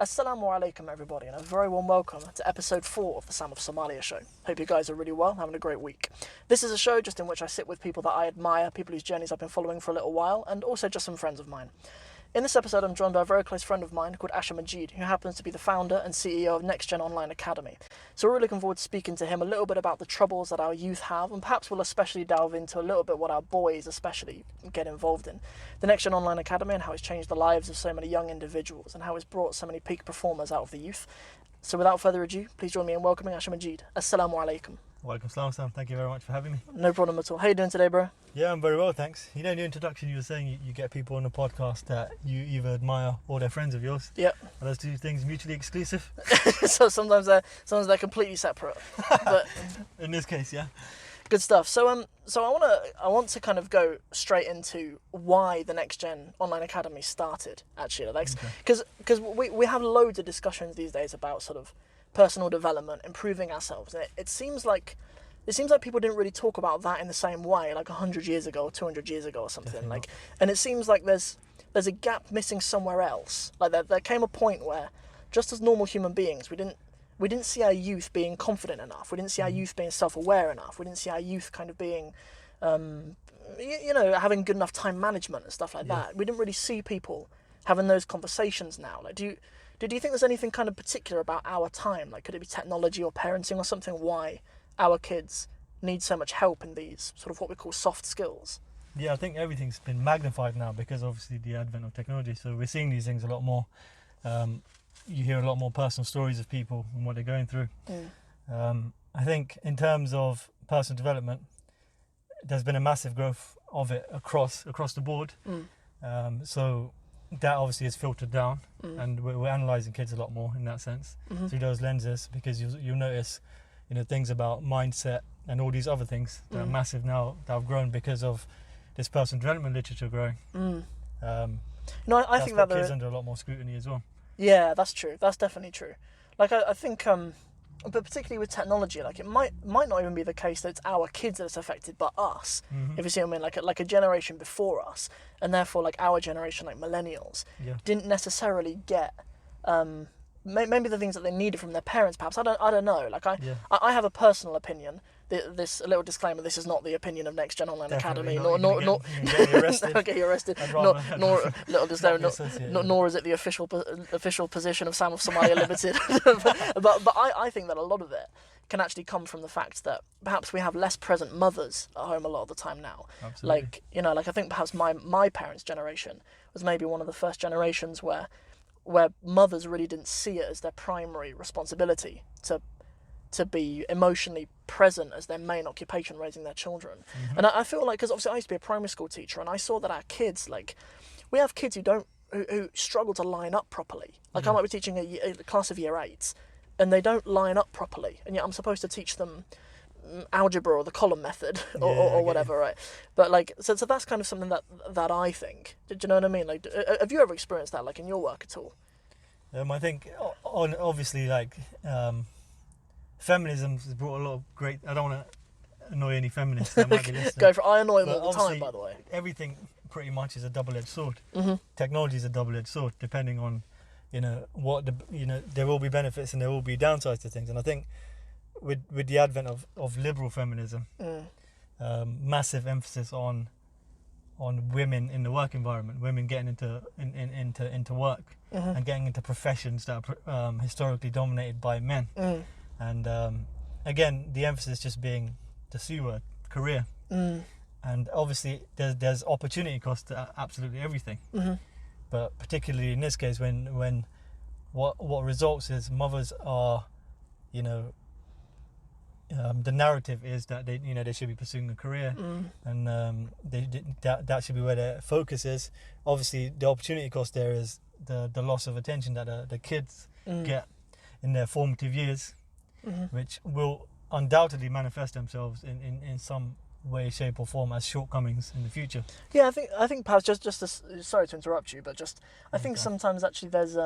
Assalamu alaikum everybody, and a very warm welcome to episode 4 of the Sam of Somalia show. Hope you guys are really well, having a great week. This is a show just in which I sit with people that I admire, people whose journeys I've been following for a little while, and also just some friends of mine. In this episode I'm joined by a very close friend of mine called Majeed, who happens to be the founder and CEO of NexGen Online Academy. So we're really looking forward to speaking to him a little bit about the troubles that our youth have, and perhaps we'll especially delve into a little bit what our boys especially get involved in. The NexGen Online Academy and how it's changed the lives of so many young individuals and how it's brought so many peak performers out of the youth. So without further ado, please join me in welcoming Majeed. Assalamu alaikum. Welcome, Sam. Thank you very much for having me. No problem at all. How you doing today, bro? Yeah, I'm very well, thanks. You know, in your introduction, you were saying you get people on the podcast that you either admire or they're friends of yours. Yep. Are those two things mutually exclusive? So sometimes they're completely separate. But in this case, yeah. Good stuff. So I want to kind of go straight into why the NexGen Online Academy started. Actually, like, because we have loads of discussions these days about sort of personal development, improving ourselves, and it seems like people didn't really talk about that in the same way, like 100 years ago or 200 years ago or something. Definitely like, and it seems like there's a gap missing somewhere else. Like there came a point where, just as normal human beings, we didn't see our youth being confident enough. We didn't see our youth being self-aware enough. We didn't see our youth kind of being, having good enough time management and stuff like that. We didn't really see people having those conversations now. Like, do you think there's anything kind of particular about our time? Like, could it be technology or parenting or something? Why our kids need so much help in these sort of what we call soft skills? Yeah, I think everything's been magnified now because obviously the advent of technology. So we're seeing these things a lot more. You hear a lot more personal stories of people and what they're going through. I think in terms of personal development, there's been a massive growth of it across the board. So that obviously is filtered down, and we're analysing kids a lot more in that sense through those lenses, because you'll notice, things about mindset and all these other things that are massive now, that have grown because of this personal development literature growing. I think that kids under a lot more scrutiny as well. Yeah, that's true. That's definitely true. Like I think, but particularly with technology, like it might not even be the case that it's our kids that it's affected, but us. If you see what I mean, like a generation before us, and therefore like our generation, like millennials, didn't necessarily get maybe the things that they needed from their parents. Perhaps I don't know. Like I have a personal opinion. This little disclaimer: this is not the opinion of NexGen Online Academy, nor get arrested. Don't get you arrested. Nor little disclaimer, nor is it the official position of Sam of Somalia Limited. but I think that a lot of it can actually come from the fact that perhaps we have less present mothers at home a lot of the time now. Absolutely. Like I think perhaps my parents' generation was maybe one of the first generations where mothers really didn't see it as their primary responsibility to be emotionally present as their main occupation, raising their children. And I feel like, because obviously I used to be a primary school teacher, and I saw that our kids, like, we have kids who struggle to line up properly. Like I might be teaching a class of year 8s, and they don't line up properly, and yet I'm supposed to teach them algebra or the column method or whatever, right? But like, so that's kind of something that I think. Do you know what I mean? Like, have you ever experienced that, like, in your work at all? I think obviously, like, feminism has brought a lot of great. I don't want to annoy any feminists that might be listening. Go for it. I annoy them all the time, by the way. Everything pretty much is a double-edged sword. Technology is a double-edged sword, depending on, what there will be benefits and there will be downsides to things. And I think with the advent of liberal feminism, massive emphasis on women in the work environment, women getting into work and getting into professions that are historically dominated by men. And again, the emphasis just being the C word, career. And obviously there's opportunity cost to absolutely everything. But particularly in this case, when what results is mothers are, the narrative is that they should be pursuing a career, and that should be where their focus is. Obviously, the opportunity cost there is the loss of attention that the kids get in their formative years, which will undoubtedly manifest themselves in some way, shape or form as shortcomings in the future. Yeah, I think perhaps just sorry to interrupt you, but I think sometimes actually there's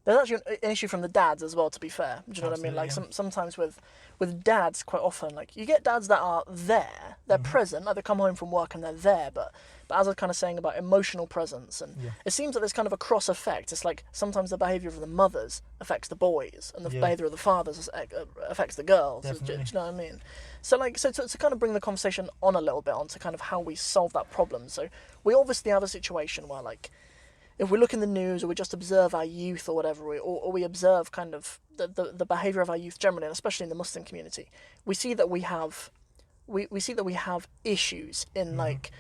There's actually an issue from the dads as well, to be fair. Do you know what I mean? Absolutely, Like sometimes with dads, quite often, like you get dads that are there, they're present, like they come home from work and they're there, but as I was kind of saying about emotional presence, and it seems that there's kind of a cross effect. It's like sometimes the behaviour of the mothers affects the boys, and the behaviour of the fathers affects the girls. Do you know what I mean? So to kind of bring the conversation on a little bit onto kind of how we solve that problem. So we obviously have a situation where, like, if we look in the news or we just observe our youth or whatever, or we observe kind of the behaviour of our youth generally, and especially in the Muslim community, we see that we have issues in like,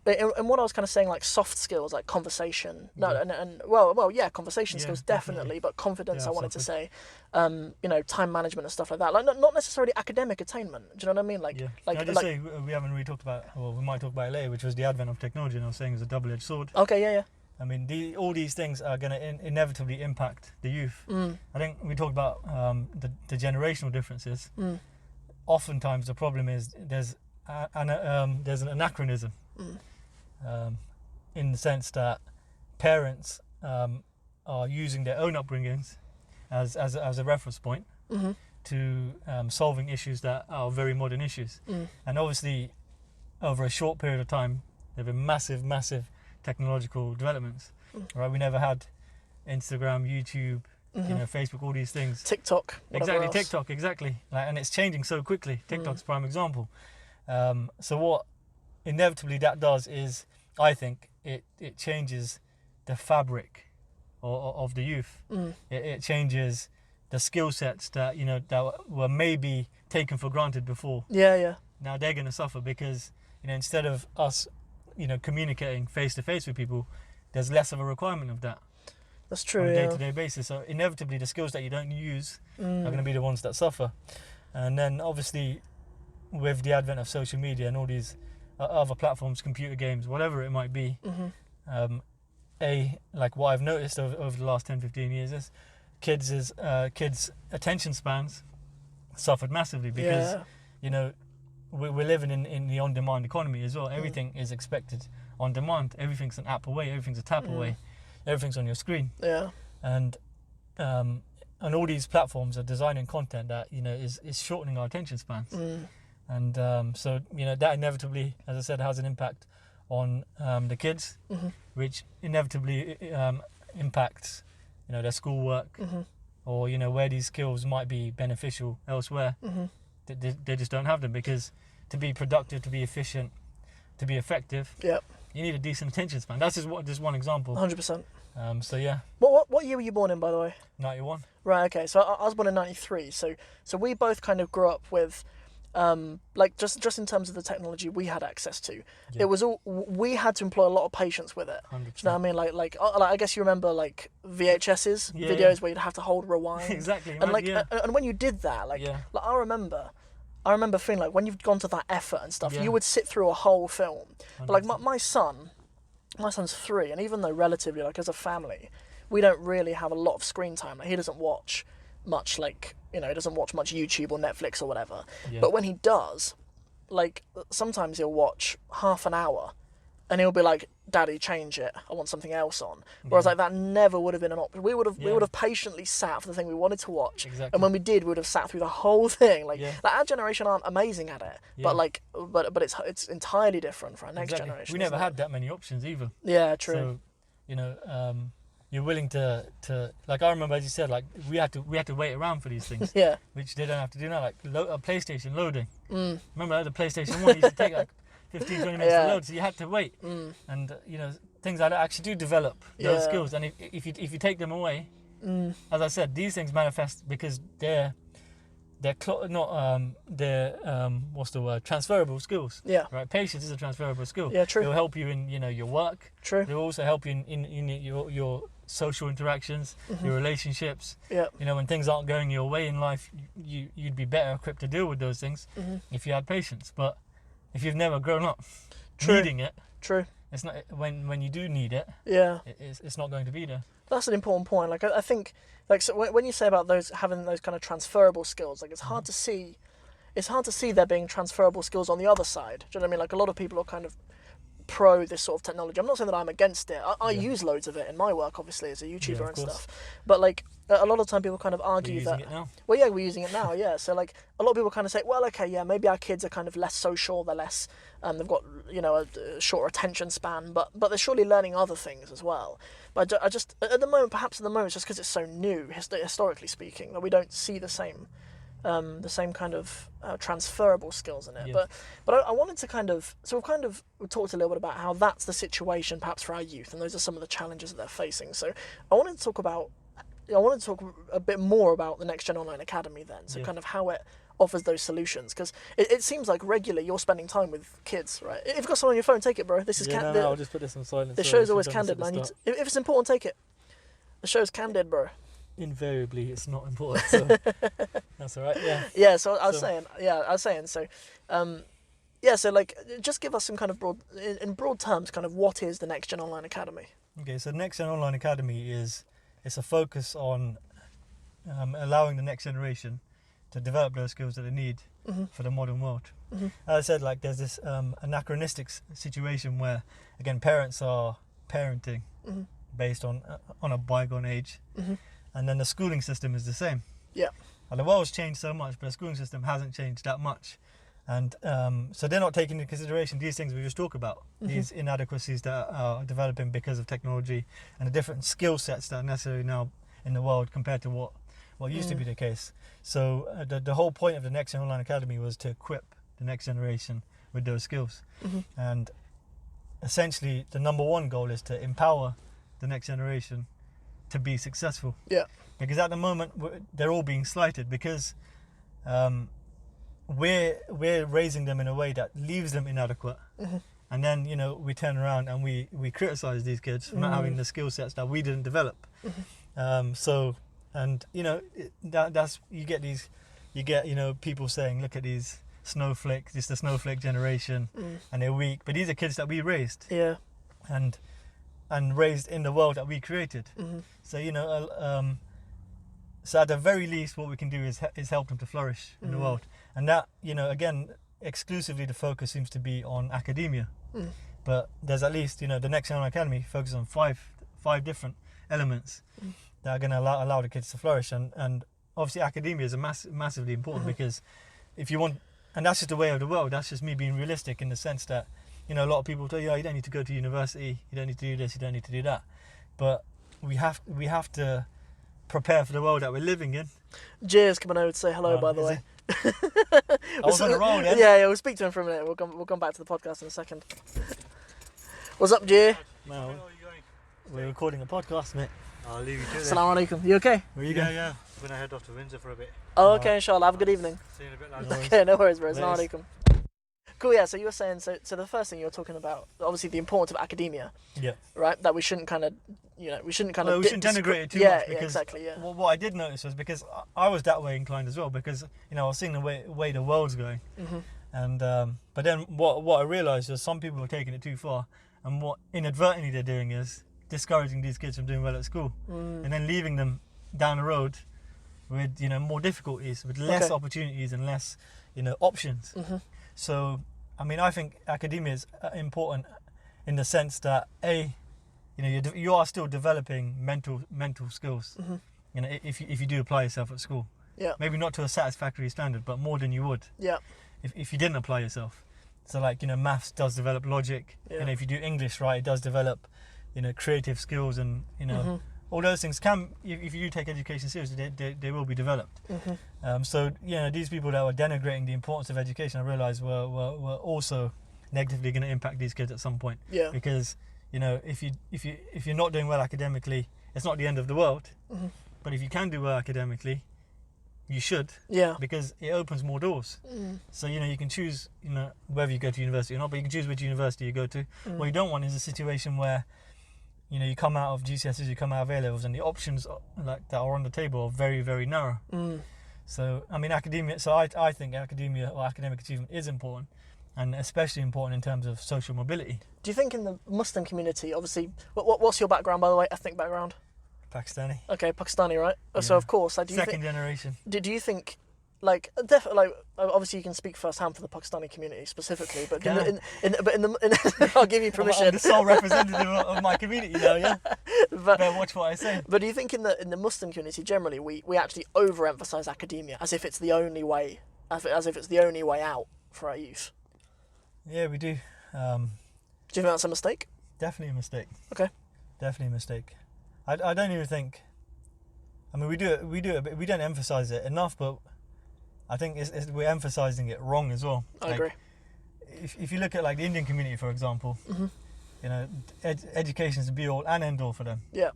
and what I was kind of saying, like soft skills, like conversation, conversation skills definitely, but confidence, I wanted to say, time management and stuff like that, like not necessarily academic attainment. Do you know what I mean? Like, I just say we haven't really talked about, well, we might talk about it later, which was the advent of technology, and I was saying it's a double-edged sword. Okay, yeah. I mean, all these things are going to inevitably impact the youth. I think we talked about the generational differences. Oftentimes, the problem is there's an anachronism in the sense that parents are using their own upbringings as a reference point to solving issues that are very modern issues. And obviously, over a short period of time, there have been massive technological developments, right? We never had Instagram, YouTube, Facebook, all these things. TikTok. Exactly, else. TikTok, exactly. Like, and it's changing so quickly. TikTok's a prime example. So what inevitably that does is, I think, it changes the fabric of the youth. It changes the skill sets that that were maybe taken for granted before. Yeah. Now they're going to suffer because instead of us communicating face to face with people, there's less of a requirement of that. That's true. On a day-to-day basis. So inevitably, the skills that you don't use are going to be the ones that suffer. And then obviously, with the advent of social media and all these other platforms, computer games, whatever it might be, like what I've noticed over the last 10-15 years is kids' attention spans suffered massively because we're living in the on-demand economy as well. Everything is expected on demand. Everything's an app away. Everything's a tap away. Everything's on your screen. Yeah. And all these platforms are designing content that is shortening our attention spans. And so that inevitably, as I said, has an impact on the kids, which inevitably impacts their schoolwork, or where these skills might be beneficial elsewhere. They just don't have them, because to be productive, to be efficient, to be effective, you need a decent attention span. That's just one example. 100%. So yeah. What year were you born in, by the way? 91. Right. Okay. So I was born in 93. So we both kind of grew up with, like just in terms of the technology we had access to, it was all, we had to employ a lot of patience with it. 100%. Do you know what I mean? Like I guess you remember like VHSs, videos where you'd have to hold rewind. Exactly. And and when you did that, like I remember feeling like when you've gone to that effort and stuff, you would sit through a whole film. But like my son's 3, and even though relatively, like as a family, we don't really have a lot of screen time. Like he doesn't watch much, like he doesn't watch much YouTube or Netflix or whatever. But when he does, like sometimes he'll watch half an hour, and he'll be like, "Daddy, change it. I want something else on." Whereas like that never would have been an option. We would have patiently sat for the thing we wanted to watch, and when we did, we would have sat through the whole thing. Like our generation aren't amazing at it, but it's entirely different for our next generation. We never had that many options either. Yeah, true. So you're willing to like, I remember, as you said, like we had to wait around for these things. Which they don't have to do now. Like a PlayStation loading. Remember the PlayStation 1 used to take like 15-20 minutes to load, so you had to wait. And things like that actually do develop those skills. And if you take them away, as I said, these things manifest because they're transferable skills. Right. Patience is a transferable skill. Yeah, true. It will help you in your work. True. It will also help you in your social interactions, your relationships. When things aren't going your way in life, you'd be better equipped to deal with those things if you had patience. But if you've never grown up needing it, it's not when you do need it. It's not going to be there. That's an important point. Like I think, like so when you say about having those kind of transferable skills, like it's hard to see there being transferable skills on the other side. Do you know what I mean? Like a lot of people are kind of pro this sort of technology. I'm not saying that I'm against it. I Yeah. use loads of it in my work, obviously, as a Yeah, YouTuber of and course. stuff. But like a lot of time, people kind of We're argue using that. it now. Well, yeah, we're using it now. Yeah, so like a lot of people kind of say, well, okay, yeah, maybe our kids are kind of less social. They're less. They've got a shorter attention span, but they're surely learning other things as well. But I just at the moment, perhaps at the moment, it's just because it's so new, historically speaking, that we don't see the same kind of transferable skills in it. Yeah. But I wanted to we talked a little bit about how that's the situation perhaps for our youth, and those are some of the challenges that they're facing. So I wanted to talk a bit more about the NexGen Online Academy then, so Yeah. kind of how it offers those solutions, because it seems like regularly you're spending time with kids, right? If you've got someone on your phone, take it, bro. This is Yeah, no, I'll just put this on silent. the so show's if always you've done this candid, at the man. start. If it's important, take it. The show's candid, bro. Invariably, it's not important, so that's all right. Yeah. Yeah, so I was So- saying, so, so like, just give us some kind of in broad terms, kind of what is the NexGen Online Academy? Okay, so NexGen Online Academy it's a focus on allowing the next generation to develop those skills that they need for the modern world. As I said, like there's this anachronistic situation where, again, parents are parenting based on a bygone age, and then the schooling system is the same. Yeah. And the world's changed so much, but the schooling system hasn't changed that much. And so they're not taking into consideration these things we just talked about, these inadequacies that are developing because of technology and the different skill sets that are necessary now in the world compared to what used to be the case. So the whole point of the NexGen Online Academy was to equip the next generation with those skills. And essentially the number one goal is to empower the next generation to be successful. Yeah. Because at the moment they're all being slighted because we're raising them in a way that leaves them inadequate, and then we turn around and we criticize these kids for not having the skill sets that we didn't develop. That's you get people saying, look at these snowflakes, it's the snowflake generation, and they're weak, but these are kids that we raised, and raised in the world that we created. So at the very least, what we can do is help them to flourish in the world. And that, again, exclusively the focus seems to be on academia. But there's at least, the NexGen Online Academy focuses on five different elements that are going to allow the kids to flourish. And obviously academia is massively important because if you want, and that's just the way of the world, that's just me being realistic in the sense that, a lot of people tell you, you don't need to go to university, you don't need to do this, you don't need to do that. But we have to prepare for the world that we're living in. Jay's coming over to say hello, by the way. I was on the roll then. Yeah, we'll speak to him for a minute. We'll come back to the podcast in a second. What's up, Jay? No, we're recording a podcast, mate. I'll leave you to it. Assalamu alaikum. You okay? Where are you going? Yeah. I'm gonna head off to Windsor for a bit. Oh, okay, inshallah. Have a good evening. See you in a bit, lads. No worries. Okay, no worries, bro. Assalamu Nice. alaikum. Cool, yeah, so you were saying, so the first thing you were talking about, obviously the importance of academia, Yeah. right? That we shouldn't kind of, we shouldn't kind of... We shouldn't denigrate it too yeah, much because yeah, exactly, yeah. what I did notice was because I was that way inclined as well because, I was seeing the way the world's going. And but then what I realised was some people were taking it too far, and what inadvertently they're doing is discouraging these kids from doing well at school and then leaving them down the road with more difficulties, with less opportunities and less options. So I think academia is important in the sense that you are still developing mental skills. If you do apply yourself at school, maybe not to a satisfactory standard, but more than you would if you didn't apply yourself. So maths does develop logic. If you do English right, it does develop creative skills, and all those things can, if you do take education seriously, they will be developed. So these people that were denigrating the importance of education, I realised were also negatively going to impact these kids at some point. Because if you're not doing well academically, it's not the end of the world. But if you can do well academically, you should. Because it opens more doors. So you can choose whether you go to university or not, but you can choose which university you go to. What you don't want is a situation where you come out of GCSEs, you come out of A-levels, and the options that are on the table are very, very narrow. So academia. So I think academia or academic achievement is important, and especially important in terms of social mobility. Do you think in the Muslim community, obviously, what's your background, by the way, ethnic background? Pakistani. Okay, Pakistani, right? So of course, Second generation. Do you think like definitely, like obviously you can speak firsthand for the Pakistani community specifically, but I'll give you permission. I'm the sole representative of my community now, yeah. But Better watch what I say. But do you think in the Muslim community generally we actually overemphasize academia as if it's the only way, as if it's the only way out for our youth? Yeah, we do. Do you think that's a mistake? Definitely a mistake. Okay. Definitely a mistake. I don't even think. I mean, we do it, but we don't emphasize it enough. But I think we're emphasizing it wrong as well. I agree. If you look at like the Indian community, for example, you know, education is the be all and end all for them. Yeah.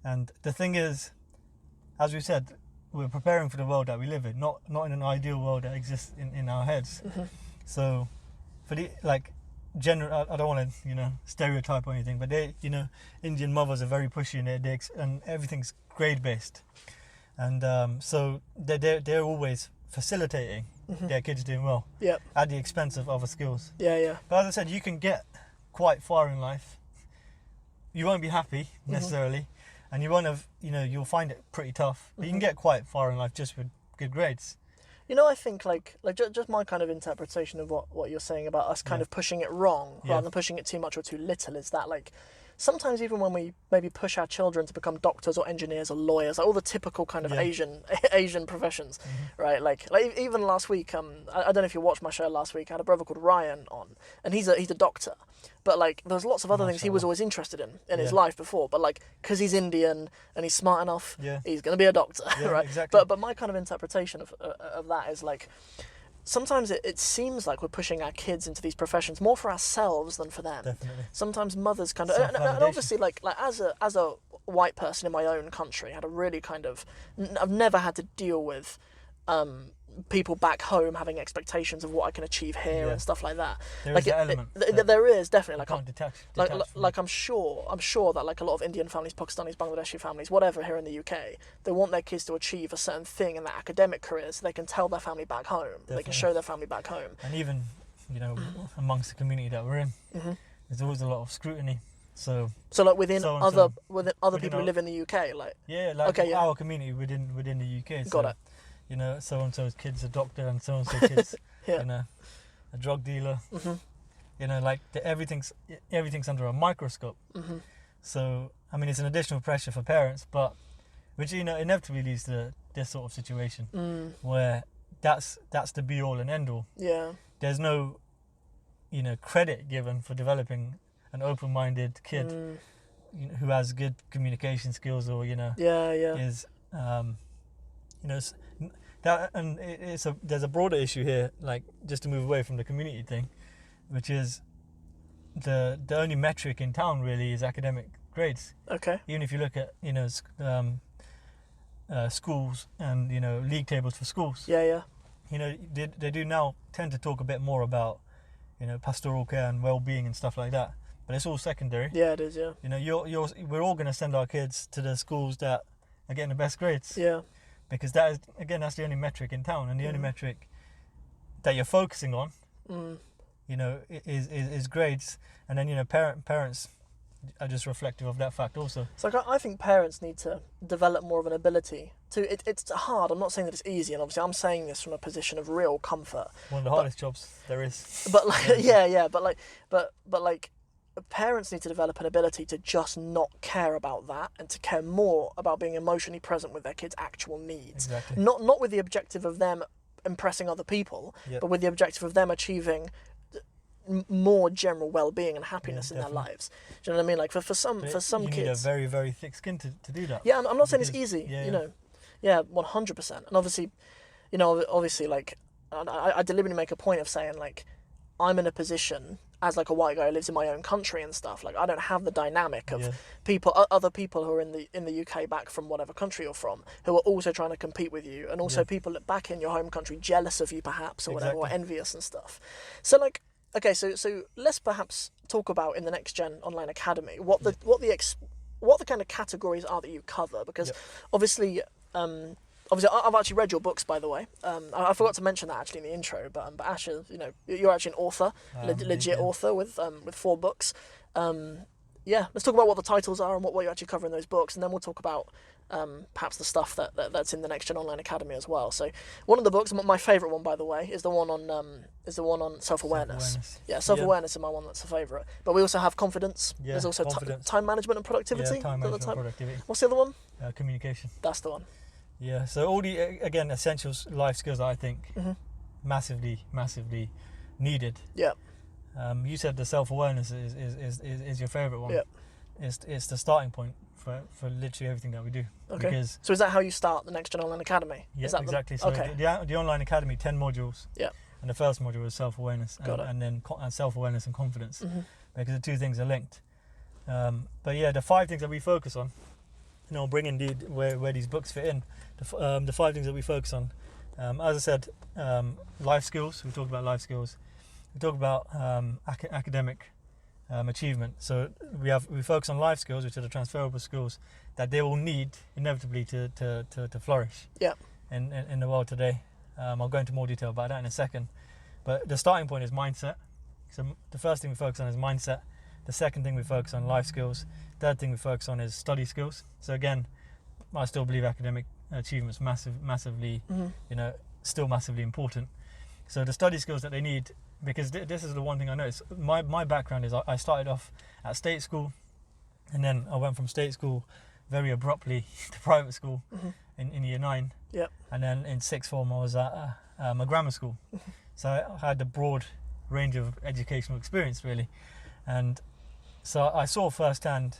And the thing is, as we said, we're preparing for the world that we live in, not in an ideal world that exists in our heads. So, for the general, I don't want to stereotype or anything, but Indian mothers are very pushy and everything's grade based, and so they're always facilitating their kids doing well. Yeah. At the expense of other skills. Yeah. But as I said, you can get quite far in life. You won't be happy necessarily, and you won't have you'll find it pretty tough. But you can get quite far in life just with good grades. I think like just my kind of interpretation of what you're saying about us kind of pushing it wrong rather than pushing it too much or too little is that like sometimes even when we maybe push our children to become doctors or engineers or lawyers, like all the typical kind of Asian professions, right? Like even last week, I don't know if you watched my show last week. I had a brother called Ryan on, and he's a doctor, but like there's lots of other things he was always interested in his life before, but like because he's Indian and he's smart enough, he's gonna be a doctor, right? Exactly. But my kind of interpretation of that is like, sometimes it seems like we're pushing our kids into these professions more for ourselves than for them. Definitely. Sometimes mothers kind of, and obviously like as a white person in my own country, I had a really kind of, I've never had to deal with people back home having expectations of what I can achieve here and stuff like that. There like is that element. There is definitely like can't detach like I'm sure that like a lot of Indian families, Pakistanis, Bangladeshi families, whatever here in the UK, they want their kids to achieve a certain thing in their academic careers so they can tell their family back home. Definitely. They can show their family back home. And even amongst the community that we're in, there's always a lot of scrutiny. So like within other people who live in the UK, like our community within the UK. Got it. So and so's kid's a doctor, and so and so's kid's a drug dealer. Everything's under a microscope. So I mean, it's an additional pressure for parents, but which inevitably leads to this sort of situation where that's the be all and end all. Yeah. There's no credit given for developing an open-minded kid who has good communication skills or is that, and there's a broader issue here, like just to move away from the community thing, which is the only metric in town really is academic grades. Okay. Even if you look at schools and league tables for schools. Yeah. They do now tend to talk a bit more about pastoral care and well-being and stuff like that, but it's all secondary. Yeah, it is. Yeah. We're all going to send our kids to the schools that are getting the best grades. Yeah. Because that's the only metric in town, and the only metric that you're focusing on, is grades, and then parents are just reflective of that fact also. So I think parents need to develop more of an ability to. It's hard. I'm not saying that it's easy, and obviously I'm saying this from a position of real comfort. One of the hardest jobs there is. But like, parents need to develop an ability to just not care about that and to care more about being emotionally present with their kids' actual needs. Exactly. Not with the objective of them impressing other people, but with the objective of them achieving more general well-being and happiness in their lives. Do you know what I mean? Like for some kids, you need a very, very thick skin to do that. Yeah, I'm not saying it's easy. 100%. And obviously, like I deliberately make a point of saying like I'm in a position as like a white guy who lives in my own country and stuff. Like I don't have the dynamic of other people who are in the UK back from whatever country you're from, who are also trying to compete with you, and also people back in your home country jealous of you perhaps or whatever, or envious and stuff. So like, okay, so let's perhaps talk about in the NexGen Online Academy what the kind of categories are that you cover, because obviously I've actually read your books, by the way. I forgot to mention that actually in the intro, but Asher, you're actually an author, legit author with 4 books. Let's talk about what the titles are and what you actually cover in those books, and then we'll talk about perhaps the stuff that's in the NexGen Online Academy as well. So one of the books, my favourite one by the way, is the one on self-awareness. Yeah, self-awareness is my one that's a favourite. But we also have confidence. Yeah, There's also confidence. time management and productivity. Yeah, time management and productivity. What's the other one? Communication. That's the one. Yeah, so all the, again, essential life skills that I think Mm-hmm. massively needed. Yeah. You said the self-awareness is your favourite one. Yeah. It's the starting point for literally everything that we do. Okay. Because, So is that how you start the NexGen Online Academy? yeah, Is that exactly. The... So Okay. the online academy, 10 modules. Yeah. And the first module was self-awareness, Got it. and then self-awareness and confidence, Mm-hmm. because the two things are linked. But yeah, the 5 things that we focus on, bring indeed where these books fit in. The 5 things that we focus on, as I said, life skills. We talk about life skills. We talk about academic achievement. So we focus on life skills, which are the transferable skills that they will need inevitably to flourish. Yeah. In the world today. I'll go into more detail about that in a second. But the starting point is mindset. So the first thing we focus on is mindset. The second thing we focus on, life skills. Third thing we focus on is study skills. So again, I still believe academic achievements massively, Mm-hmm. still massively important. So the study skills that they need, because this is the one thing I noticed. My background is I started off at state school, and then I went from state school very abruptly to private school in year 9. Yep. And then in sixth form I was at a grammar school. So I had a broad range of educational experience really, and so I saw firsthand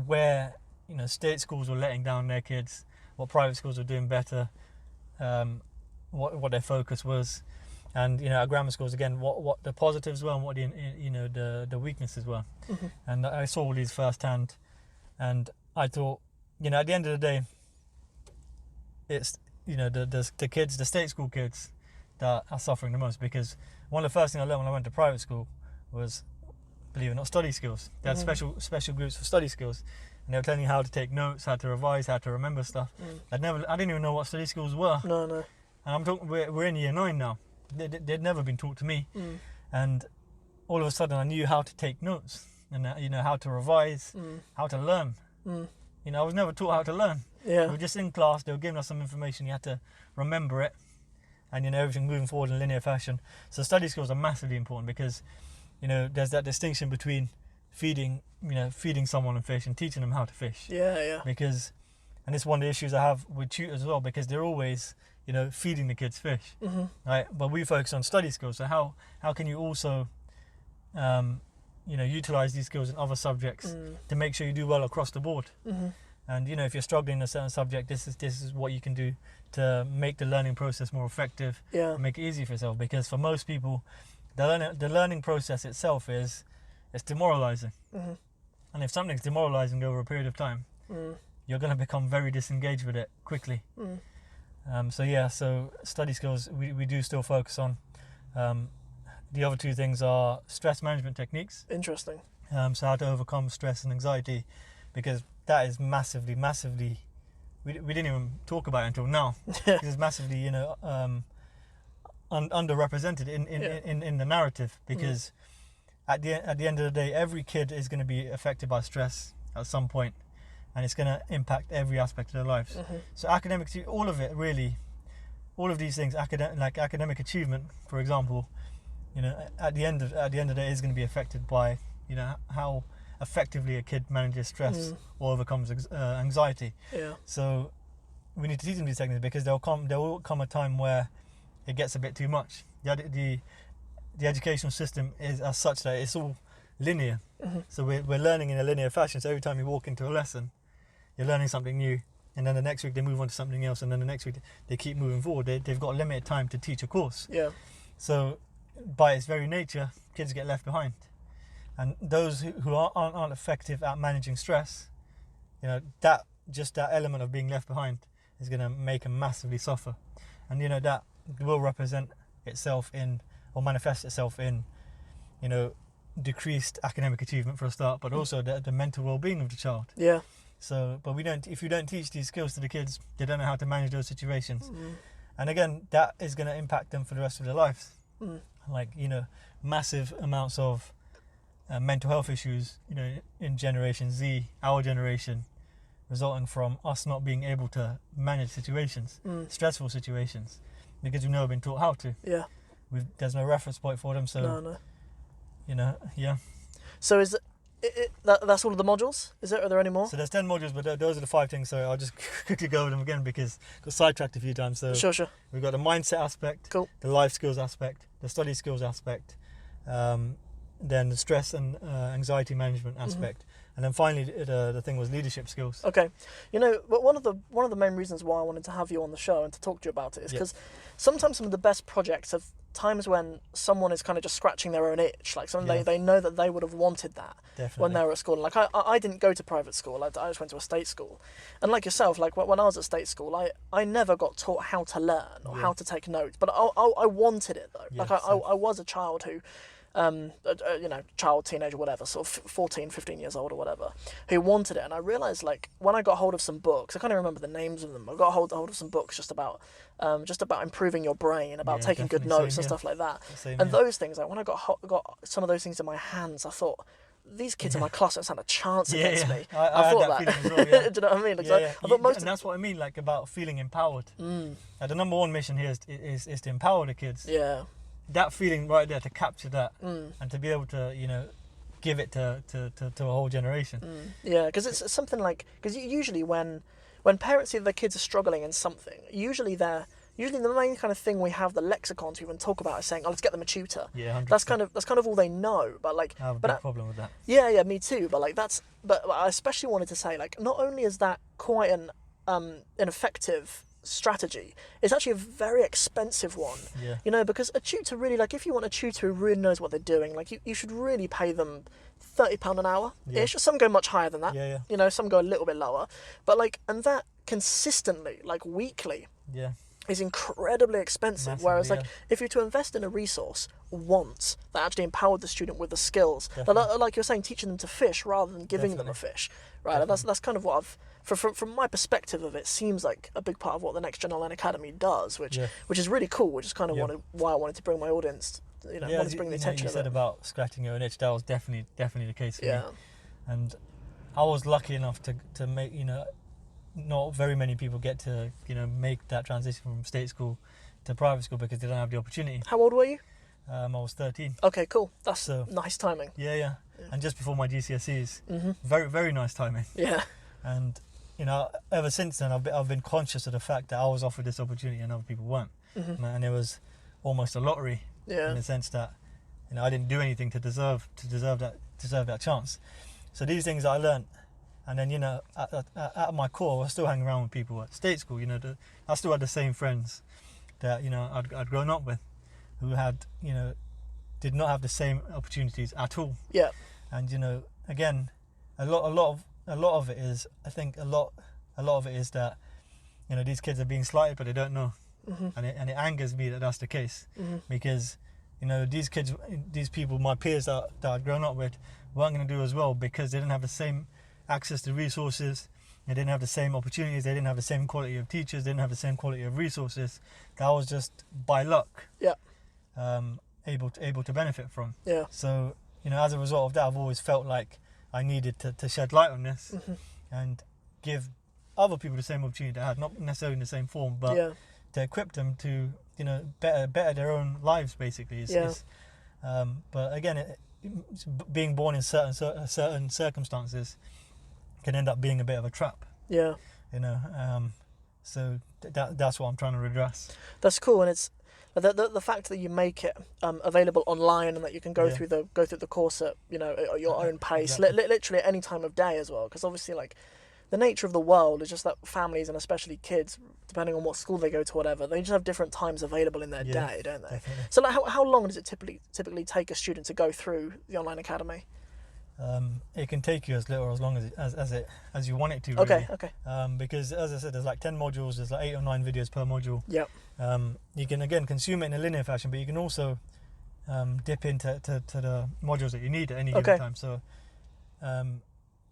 where state schools were letting down their kids, what private schools were doing better, what their focus was, and at grammar schools again what the positives were and what the weaknesses were. Mm-hmm. And I saw all these firsthand, and I thought at the end of the day it's the kids, the state school kids, that are suffering the most, because one of the first things I learned when I went to private school was, believe it or not, study skills. They had special groups for study skills, and they were telling you how to take notes, how to revise, how to remember stuff. I didn't even know what study skills were. No. And I'm talking, we're in year 9 now. They'd never been taught to me, and all of a sudden I knew how to take notes, and how to revise, how to learn. I was never taught how to learn. Yeah. We were just in class, they were giving us some information, you had to remember it, and everything moving forward in linear fashion. So study skills are massively important, because there's that distinction between feeding someone a fish and teaching them how to fish. Yeah. Because, and it's one of the issues I have with tutors as well, because they're always feeding the kids fish, right? But we focus on study skills. So how can you also utilize these skills in other subjects to make sure you do well across the board? And if you're struggling in a certain subject, this is what you can do to make the learning process more effective, Yeah. and make it easy for yourself. Because for most people, the learning process itself is demoralizing. And if something's demoralizing over a period of time, you're going to become very disengaged with it quickly. So study skills we do still focus on. The other 2 things are stress management techniques. Interesting. So how to overcome stress and anxiety, because that is massively, we didn't even talk about it until now. Because it's massively, underrepresented in the narrative, because at the end of the day, every kid is going to be affected by stress at some point, and it's going to impact every aspect of their lives. So academics, all of it really, all of these things, academic achievement, for example, at the end of the day is going to be affected by how effectively a kid manages stress or overcomes anxiety. Yeah. So we need to teach them these techniques, because there will come a time where it gets a bit too much. The educational system is as such that it's all linear. So we're learning in a linear fashion. So every time you walk into a lesson, you're learning something new, and then the next week they move on to something else, and then the next week they keep moving forward. They've got limited time to teach a course. Yeah. So by its very nature, kids get left behind. And those who aren't effective at managing stress, that element of being left behind is going to make them massively suffer. And that will represent itself in, or manifest itself in, decreased academic achievement for a start, but also the mental well-being of the child. Yeah. So, but if you don't teach these skills to the kids, they don't know how to manage those situations. And again, that is going to impact them for the rest of their lives. Massive amounts of mental health issues, in Generation Z, our generation, resulting from us not being able to manage situations, stressful situations, because we've never been taught how to. Yeah. There's no reference point for them, so No. yeah. So is that's all of the modules? Is it? Are there any more? So there's 10 modules, but those are the 5 things. So I'll just quickly go over them again because I got sidetracked a few times. So Sure. we've got the mindset aspect, Cool. the life skills aspect, the study skills aspect, then the stress and anxiety management aspect, and then finally the thing was leadership skills. Okay, but one of the main reasons why I wanted to have you on the show and to talk to you about it is because sometimes some of the best projects are times when someone is kind of just scratching their own itch, like something they know that they would have wanted that. Definitely. When they were at school. Like I didn't go to private school. I just went to a state school, and like yourself, like when I was at state school, I never got taught how to learn or how to take notes, but I wanted it though. Yeah, like I was a child who. Child, teenager, whatever, sort of 14, 15 years old or whatever, who wanted it. And I realised, like, when I got hold of some books, I can't even remember the names of them, I got hold of some books just about improving your brain, about taking good notes and stuff like that. Those things, like, when I got some of those things in my hands, I thought, these kids in my class don't stand a chance against me. I thought that feeling as well, Do you know what I mean? Like, I thought and that's what I mean, like, about feeling empowered. The number one mission here is to empower the kids. Yeah. That feeling right there, to capture that and to be able to give it to a whole generation. Yeah, because it's something like, because usually when parents see their kids are struggling in something, usually the main kind of thing we have the lexicon to even talk about is saying, let's get them a tutor. Yeah, 100%. That's kind of all they know. But like, I have a big problem with that. Yeah, me too. But like but I especially wanted to say, like, not only is that quite an effective strategy, it's actually a very expensive one. Yeah. Because a tutor really, like, if you want a tutor who really knows what they're doing, like, you should really pay them £30 an hour ish. Some go much higher than that. Yeah. Some go a little bit lower, but like, and that consistently, like weekly, is incredibly expensive. Massively, whereas like, if you're to invest in a resource once that actually empowered the student with the skills, like you're saying, teaching them to fish rather than giving them a fish, right? That's kind of what I've, from my perspective of it, seems like a big part of what the NexGen Online Academy does, which is really cool, which is kind of why I wanted to bring my audience, wanted to bring the attention. You said about scratching your own itch, that was definitely the case for me. Yeah. And I was lucky enough to make, not very many people get to, make that transition from state school to private school because they don't have the opportunity. How old were you? I was 13. Okay, cool. That's nice timing. Yeah. And just before my GCSEs. Very, very nice timing. Yeah. And, ever since then, I've been conscious of the fact that I was offered this opportunity and other people weren't. And it was almost a lottery in the sense that, I didn't do anything to deserve that chance. So these things I learned. And then, at my core, I was still hanging around with people at state school. I still had the same friends that, I'd grown up with, who had, did not have the same opportunities at all. Yeah. And, again, a lot of it is, I think a lot of it is that, these kids are being slighted, but they don't know. And it angers me that that's the case. Because, these kids, these people, my peers that I'd grown up with, weren't going to do as well because they didn't have the same access to resources, they didn't have the same opportunities, they didn't have the same quality of teachers, they didn't have the same quality of resources that I was just by luck able to benefit from. Yeah. So, as a result of that, I've always felt like I needed to shed light on this and give other people the same opportunity that I had, not necessarily in the same form, but to equip them to, better their own lives, basically. But again, being born in certain circumstances can end up being a bit of a trap. Yeah. So that's what I'm trying to redress. That's cool, and it's the fact that you make it available online and that you can go through the course at at your own pace, literally at any time of day as well. Because obviously, like, the nature of the world is just that families, and especially kids, depending on what school they go to, whatever, they just have different times available in their day, don't they? Definitely. So, like, how long does it typically take a student to go through the online academy? It can take you as little or as long as you want it to. Really. Okay. Because as I said, there's like 10 modules. There's like 8 or 9 videos per module. Yep. You can again consume it in a linear fashion, but you can also dip into the modules that you need at any given time.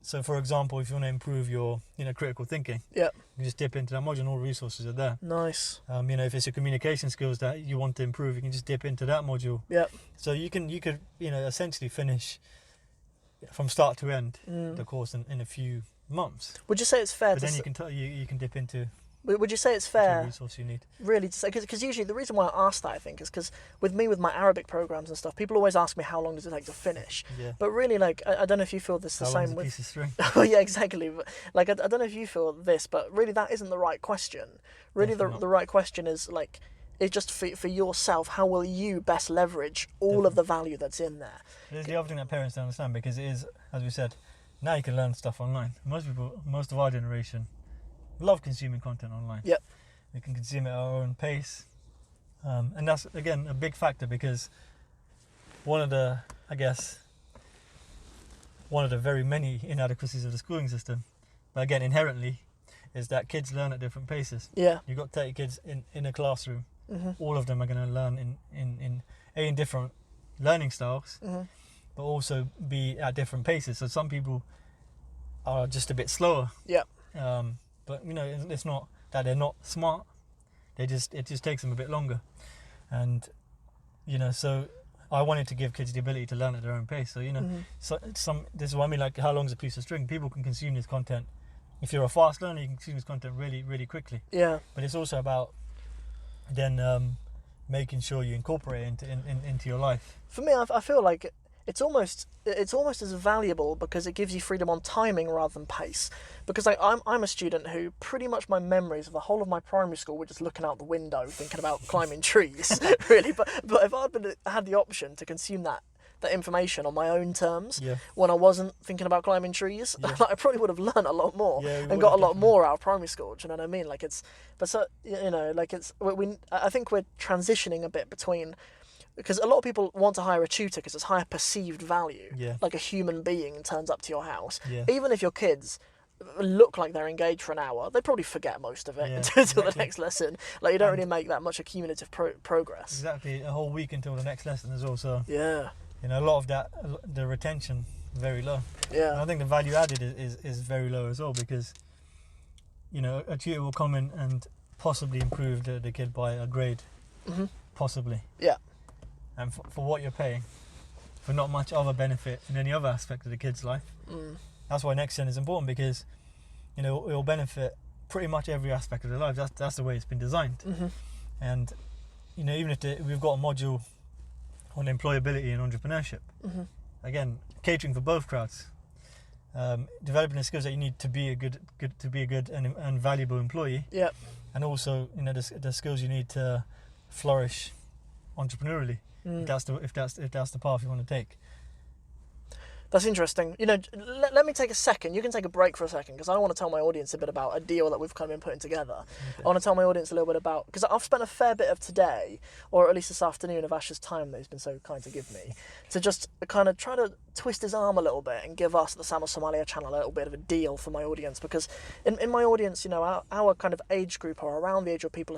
So for example, if you want to improve your critical thinking, you can just dip into that module and all the resources are there. Nice. If it's your communication skills that you want to improve, you can just dip into that module. So you could essentially finish from start to end the course in a few months. Would you say it's fair But to then you can dip into would you say it's the fair resource you need. really to say, because usually the reason why I ask that, I think, is because with my Arabic programs and stuff, people always ask me how long does it take to finish. Yeah. But really, like, I don't know if you feel this the How long's same a with. piece of string? Oh yeah, exactly. But like, I don't know if you feel this, but really that isn't the right question. Really, Definitely the not. right question is like, it's just for yourself. How will you best leverage all of the value that's in there? There's the other thing that parents don't understand, because it is, as we said, now you can learn stuff online. Most of our generation love consuming content online. Yep. We can consume it at our own pace. And that's, again, a big factor, because one of the very many inadequacies of the schooling system, but again, inherently, is that kids learn at different paces. Yeah. You've got 30 kids in a classroom. Mm-hmm. All of them are going to learn in different learning styles, Mm-hmm. but also be at different paces. So some people are just a bit slower. Yeah. But it's not that they're not smart. It just takes them a bit longer. And so I wanted to give kids the ability to learn at their own pace. So this is what I mean, like, how long's a piece of string? People can consume this content. If you're a fast learner, you can consume this content really, really quickly. Yeah. But it's also about then making sure you incorporate it into your life. For me, I feel like it's almost as valuable because it gives you freedom on timing rather than pace. Because I'm a student who pretty much my memories of the whole of my primary school were just looking out the window thinking about climbing trees, really. But if I'd had the option to consume that information on my own terms, Yeah. when I wasn't thinking about climbing trees, Yeah. I probably would have learned a lot more Yeah, you and would got a have, lot definitely. more out of primary school. Do you know what I mean? Like, it's, but so like, it's I think we're transitioning a bit between. Because a lot of people want to hire a tutor because it's higher perceived value. Yeah. Like a human being turns up to your house. Yeah. Even if your kids look like they're engaged for an hour, they probably forget most of it Yeah, until the exactly. next lesson. Like, you don't And- really make that much accumulative progress. Exactly, a whole week until the next lesson is also, Yeah. a lot of that, the retention, very low. And Yeah. I think the value added is very low as well, because, a tutor will come in and possibly improve the kid by a grade. Mhm. Possibly. Yeah. And for what you're paying, for not much other benefit in any other aspect of the kid's life. Mm. That's why NexGen is important, because, it will benefit pretty much every aspect of their lives. That's the way it's been designed. Mm-hmm. And, even if we've got a module on employability and entrepreneurship, Mm-hmm. again, catering for both crowds, developing the skills that you need to be a good and valuable employee, Yeah. and also the skills you need to flourish entrepreneurially. Mm. If that's the path you want to take. That's interesting. Let me take a second. You can take a break for a second, because I want to tell my audience a bit about a deal that we've kind of been putting together. Okay. I want to tell my audience a little bit about, because I've spent a fair bit of today, or at least this afternoon, of Ash's time that he's been so kind to give me, to just kind of try to twist his arm a little bit and give us, the Sam of Somalia channel, a little bit of a deal for my audience. Because in my audience, our kind of age group are around the age where people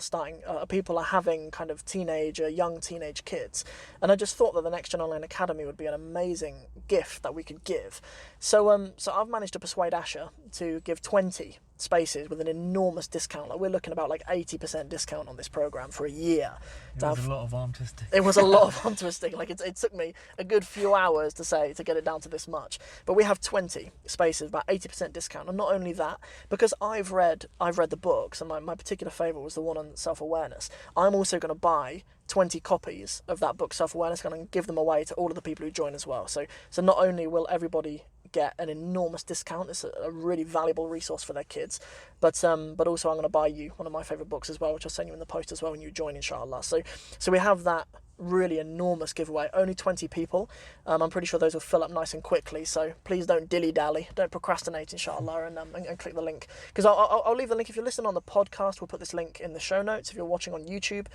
are having kind of young teenage kids. And I just thought that the NexGen Online Academy would be an amazing gift that we could give. So I've managed to persuade Asher to give 20 spaces with an enormous discount. Like, we're looking about like 80% discount on this program for a year. It was a lot of arm twisting. It was a lot of arm twisting. Like, it took me a good few hours to get it down to this much. But we have 20 spaces, about 80% discount. And not only that, because I've read the books, and my particular favourite was the one on self-awareness, I'm also going to buy 20 copies of that book, Self-Awareness, and give them away to all of the people who join as well. So not only will everybody get an enormous discount, it's a really valuable resource for their kids, but also I'm going to buy you one of my favourite books as well, which I'll send you in the post as well when you join, inshallah. So we have that really enormous giveaway. Only 20 people. I'm pretty sure those will fill up nice and quickly, so please don't dilly-dally, don't procrastinate, inshallah, and click the link. Because I'll leave the link. If you're listening on the podcast, we'll put this link in the show notes. If you're watching on YouTube,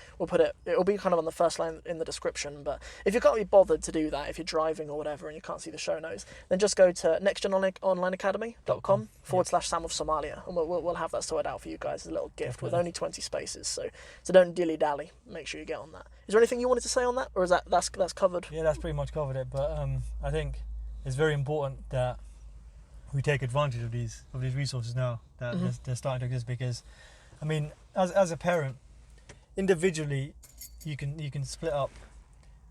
it'll be kind of on the first line in the description. But if you can't be bothered to do that, if you're driving or whatever and you can't see the show notes, then just go to nexgenonlineacademy.com/Sam of Somalia, and we'll have that sorted out for you guys as a little gift. Definitely. With only 20 spaces, so don't dilly-dally, make sure you get on that. Is there anything you wanted to say on that, or is that's covered? Yeah, that's pretty much covered it. But I think it's very important that we take advantage of these resources now that they're starting to exist. Because, I mean, as a parent, individually, you can split up,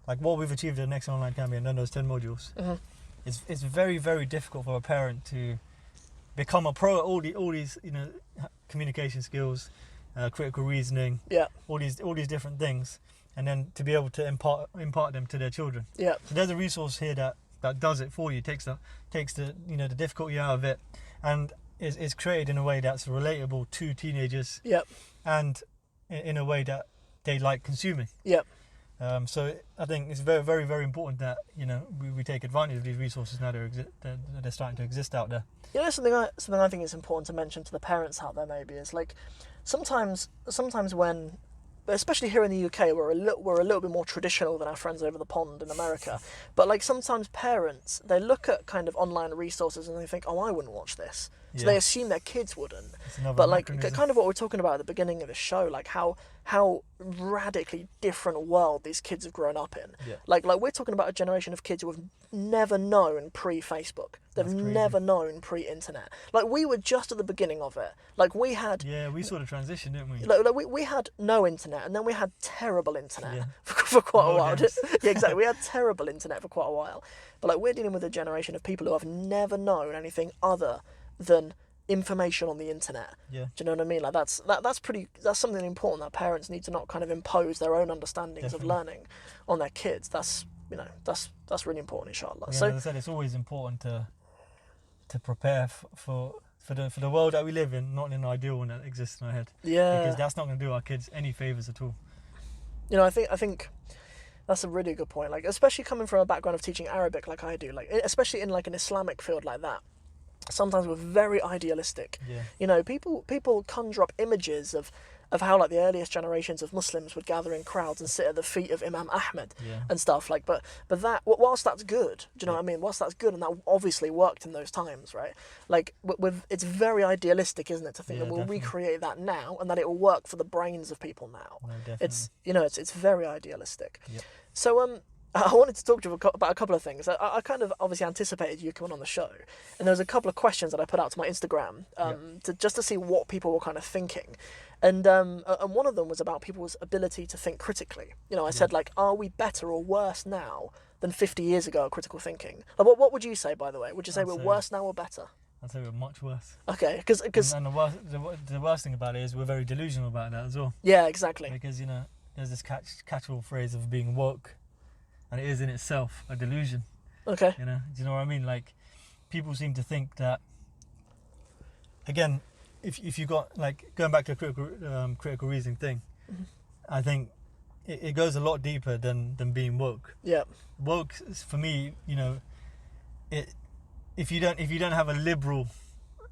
like what we've achieved at NexGen Online Academy and then those 10 modules. Mm-hmm. It's very, very difficult for a parent to become a pro at all these communication skills, critical reasoning, Yeah. all these different things, and then to be able to impart them to their children. Yeah. So there's a resource here that does it for you, takes the the difficulty out of it, and is created in a way that's relatable to teenagers. Yeah. And in a way that they like consuming. Yeah. So I think it's very, very, very important that we take advantage of these resources now they're starting to exist out there. Something I think is important to mention to the parents out there maybe is like sometimes when, especially here in the UK, we're a little bit more traditional than our friends over the pond in America. But like sometimes parents, they look at kind of online resources and they think, oh, I wouldn't watch this. So they assume their kids wouldn't. But like kind of what we're talking about at the beginning of the show, like how radically different world these kids have grown up in. Yeah. Like we're talking about a generation of kids who have never known pre-Facebook. They've never known pre-internet. Like we were just at the beginning of it. Like we had. Yeah, we saw the transition, didn't we? Like we had no internet, and then we had terrible internet for quite a while. Yeah, exactly. We had terrible internet for quite a while. But like we're dealing with a generation of people who have never known anything other than information on the internet. Yeah. Do you know what I mean? Like that's something important that parents need to not kind of impose their own understandings of learning on their kids. That's really important, inshallah. Yeah, So as I said, it's always important to prepare for the world that we live in, not in an ideal one that exists in our head. yeah, Because that's not going to do our kids any favors at all. I think that's a really good point. Like especially coming from a background of teaching Arabic like I do, like especially in like an Islamic field like that. Sometimes we're very idealistic. Yeah. People conjure up images of how like the earliest generations of Muslims would gather in crowds and sit at the feet of Imam Ahmed and stuff like. But that whilst that's good, do you know what I mean? Whilst that's good, and that obviously worked in those times, right? Like it's very idealistic, isn't it, to think that we'll recreate that now and that it will work for the brains of people now. No, definitely. It's very idealistic. Yep. So I wanted to talk to you about a couple of things. I kind of obviously anticipated you coming on the show, and there was a couple of questions that I put out to my Instagram to see what people were kind of thinking, and one of them was about people's ability to think critically. I said like, are we better or worse now than 50 years ago at critical thinking? Like, what would you say, by the way? Would you say we're worse now or better? I'd say we're much worse. Okay, because and the worst thing about it is we're very delusional about that as well. Yeah, exactly. Because there's this catch-all phrase of being woke. And it is in itself a delusion. Okay. Do you know what I mean? Like, people seem to think that, again, if you got, like, going back to the critical reasoning thing, I think it goes a lot deeper than being woke. Yeah. Woke, for me, if you don't have a liberal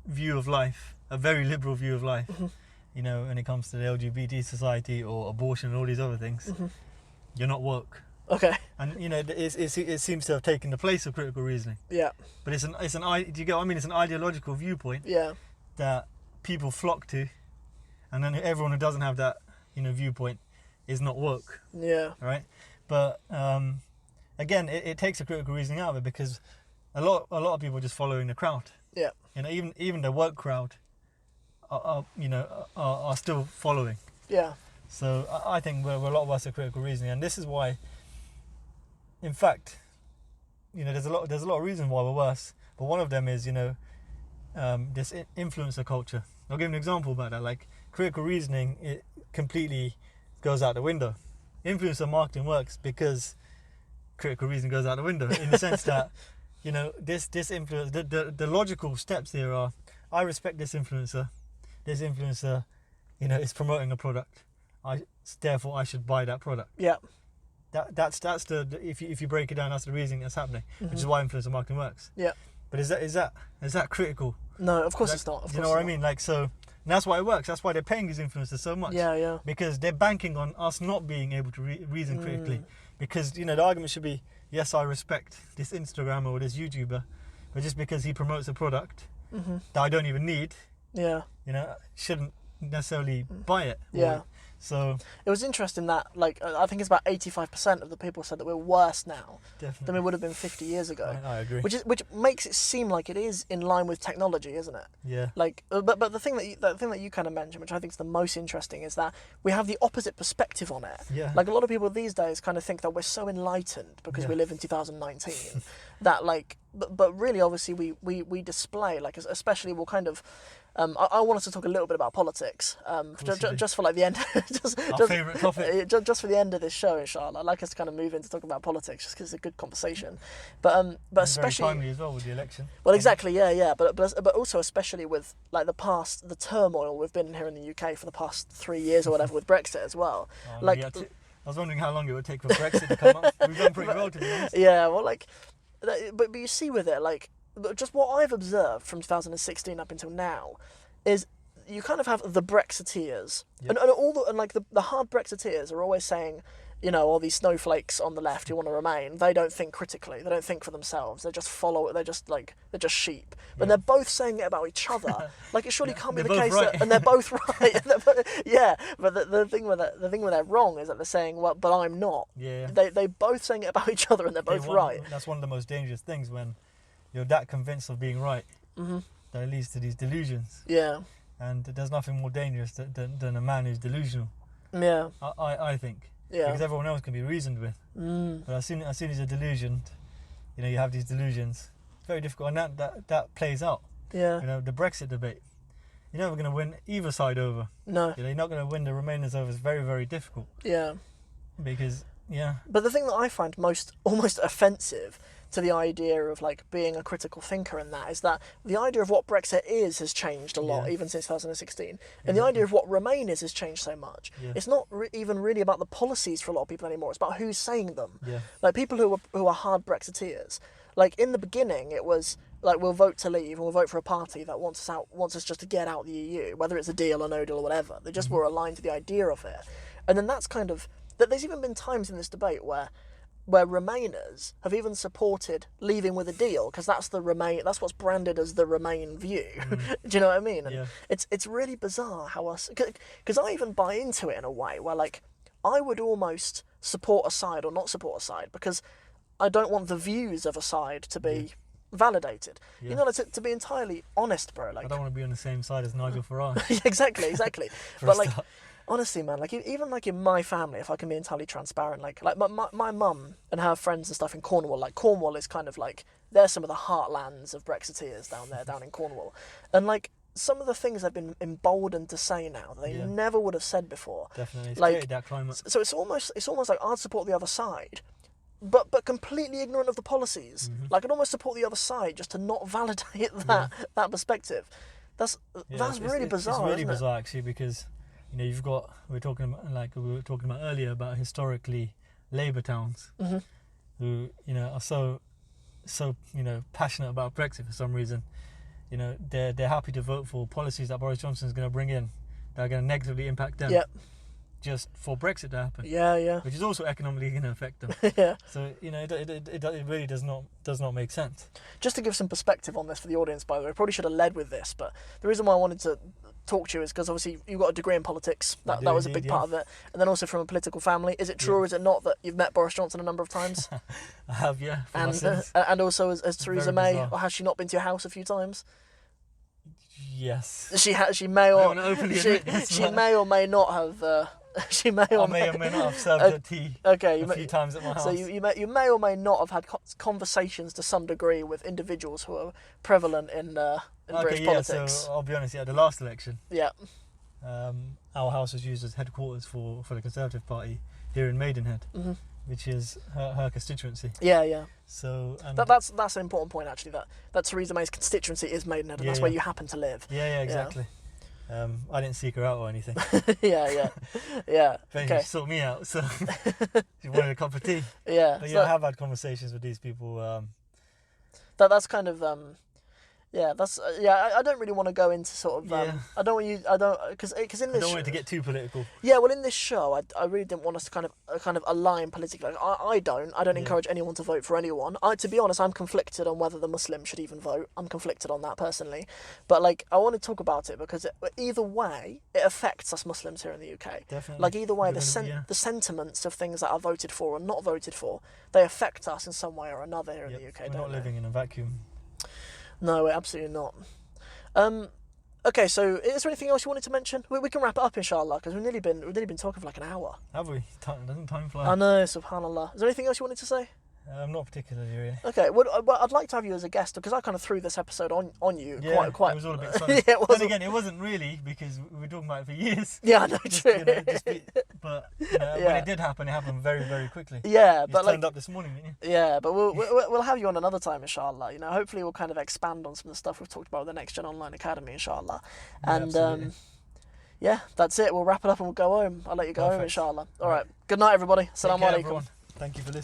view of life, a very liberal view of life, when it comes to the LGBT society or abortion and all these other things, you're not woke. Okay. And it seems to have taken the place of critical reasoning. Yeah. But do you get what I mean? It's an ideological viewpoint. Yeah. That people flock to, and then everyone who doesn't have that viewpoint is not woke. Yeah. Right. But again, it takes the critical reasoning out of it, because a lot of people are just following the crowd. Yeah. Even the woke crowd are still following. Yeah. So I think we're a lot worse at critical reasoning, and this is why. In fact, there's a lot of reasons why we're worse, but one of them is this influencer culture. I'll give an example about that. Like, critical reasoning, it completely goes out the window. Influencer marketing works because critical reasoning goes out the window, in the sense that this influence, the logical steps here are: I respect this influencer. This influencer, is promoting a product. Therefore I should buy that product. Yeah. That's the if you break it down, that's the reasoning that's happening, which is why influencer marketing works. Yeah. But is that critical? No, of course it's not. You know what I mean? Like, so, and that's why it works. That's why they're paying these influencers so much. Yeah. Because they're banking on us not being able to reason critically. Because the argument should be, yes, I respect this Instagrammer or this YouTuber, but just because he promotes a product that I don't even need, shouldn't necessarily buy it. Yeah. So It was interesting that, like, I think it's about 85% of the people said that we're worse now than we definitely, would have been 50 years ago. I agree. Which makes it seem like it is in line with technology, isn't it? Yeah, Like, but the thing that you kind of mentioned, which I think is the most interesting, is that we have the opposite perspective on it. yeah, Like, a lot of people these days kind of think that we're so enlightened because Yeah. we live in 2019 that, like, but really, obviously, we display, like, especially we'll kind of. I want us to talk a little bit about politics, course you do. just for like the end, our favourite topic. just for the end of this show, inshallah. I'd like us to kind of move into talking about politics, just because it's a good conversation. But especially very timely as well with the election. well, exactly, yeah. But also especially with like the turmoil we've been in here in the UK for the past 3 years or whatever with Brexit as well. Oh, Like- yeah, I was wondering how long it would take for Brexit to come up. We've done pretty well, to be honest. Yeah, well, like, but you see with it, like, just what I've observed from 2016 up until now is you kind of have the Brexiteers, Yep. and like the hard Brexiteers are always saying, you know, all these snowflakes on the left who want to remain, they don't think critically, they don't think for themselves, they just follow it, they're just sheep. But Yeah. they're both saying it about each other. Like, it surely Yeah, can't be they're the both case right. that, and they're both right. Yeah, but the thing where they're wrong is that they're saying, well, but I'm not. Yeah. They both saying it about each other, and they're both right. That's one of the most dangerous things when you're that convinced of being right Hmm. that it leads to these delusions. Yeah, And there's nothing more dangerous than a man who's delusional, yeah, I think. yeah. Because everyone else can be reasoned with. But as soon as you're delusioned, you know, you have these delusions. It's very difficult, and that plays out. Yeah. You know, the Brexit debate. You're never going to win either side over. No. You know, you're not going to win the Remainers over. It's very, very difficult Yeah. because, yeah, But the thing that I find almost offensive to the idea of like being a critical thinker in that is that the idea of what Brexit is has changed a lot, Yeah. even since 2016, and the idea of what Remain is has changed so much. Yeah. It's not even really about the policies for a lot of people anymore. It's about who's saying them. yeah, Like, people who are hard Brexiteers. Like, in the beginning, it was like, we'll vote to leave and we'll vote for a party that wants us just to get out of the EU, whether it's a deal or no deal or whatever. They just were aligned to the idea of it. And then that's kind of that. There's even been times in this debate where Remainers have even supported leaving with a deal, because that's that's what's branded as the Remain view. Do you know what I mean? And Yeah. it's really bizarre how us, because I even buy into it in a way where, like, I would almost support a side or not support a side because I don't want the views of a side to be validated. Yeah. You know, like, to be entirely honest, bro. I Like, don't want to be on the same side as Nigel Farage. exactly. For But a like, start. honestly, man, like, even like in my family, if I can be entirely transparent, like my mum and her friends and stuff in Cornwall, like, Cornwall is kind of like, they're some of the heartlands of Brexiteers down there, down in Cornwall, and like, some of the things they've been emboldened to say now that they Yeah. never would have said before. Definitely, it's Like, created that climate. So it's almost like I'd support the other side, but completely ignorant of the policies. Like, I'd almost support the other side just to not validate that perspective. That's really bizarre. It's really isn't bizarre actually, because you know we were talking about earlier about historically Labour towns who, you know, are so you know, passionate about Brexit for some reason. You know, they're happy to vote for policies that Boris Johnson is going to bring in that are going to negatively impact them. Yep. Just for Brexit to happen. Yeah. Which is also economically going to affect them. Yeah. So you know, it really does not make sense. Just to give some perspective on this for the audience, by the way, I probably should have led with this, but the reason why I wanted to talk to you is because obviously you've got a degree in politics. That was a big part of it, and then also from a political family. Is it true or is it not that you've met Boris Johnson a number of times? I have, yeah. For my and sins. and also as Theresa very May, bizarre. or has she not been to your house a few times? Yes. She may or wanna openly she, admit this, she but- may or may not have. She may I or may or may not have served her tea Okay, a few times at my house. so you may or may not have had conversations to some degree with individuals who are prevalent in British politics. So I'll be honest, the last election, Yeah. our house was used as headquarters for the Conservative Party here in Maidenhead, which is her constituency. Yeah. So and That's an important point, actually, that Theresa May's constituency is Maidenhead, and that's where you happen to live. yeah, exactly. I didn't seek her out or anything. Yeah. But Okay. she sought me out, so she wanted a cup of tea. Yeah. But So yeah, I have had conversations with these people. that's kind of Yeah, that's I don't really want to go into sort of I don't want you because in I this don't want it to get too political. yeah, well in this show I really didn't want us to kind of align politically. Like, I don't Yeah. encourage anyone to vote for anyone. To be honest, I'm conflicted on whether the Muslims should even vote. I'm conflicted on that personally, but like I want to talk about it because either way it affects us Muslims here in the UK. Definitely. Like either way, You're gonna be, the sentiments of things that are voted for and not voted for, they affect us in some way or another here in the UK. We're not living in a vacuum. No, we're absolutely not. Okay, so is there anything else you wanted to mention? We can wrap it up, inshallah, because we've nearly been talking for like an hour. Have we? Doesn't time fly? I know, subhanallah. Is there anything else you wanted to say? Not particularly, really. Okay, well, I'd like to have you as a guest because I kind of threw this episode on you. Yeah, quite. it was all a bit sudden. Yeah, it was. Then again, it wasn't really because we were talking about it for years. Yeah, I know, true. But Yeah. when it it happened very, very quickly. Yeah, You but turned like, up this morning, didn't you? yeah, but we'll have you on another time, inshallah. You know, hopefully we'll kind of expand on some of the stuff we've talked about with the NexGen Online Academy, inshallah. Yeah, And absolutely. yeah, that's it. We'll wrap it up and we'll go home. I'll let you go home, Perfect. inshallah. All right. Good night, everybody. Take Assalamu care, alaikum. everyone. Thank you for listening.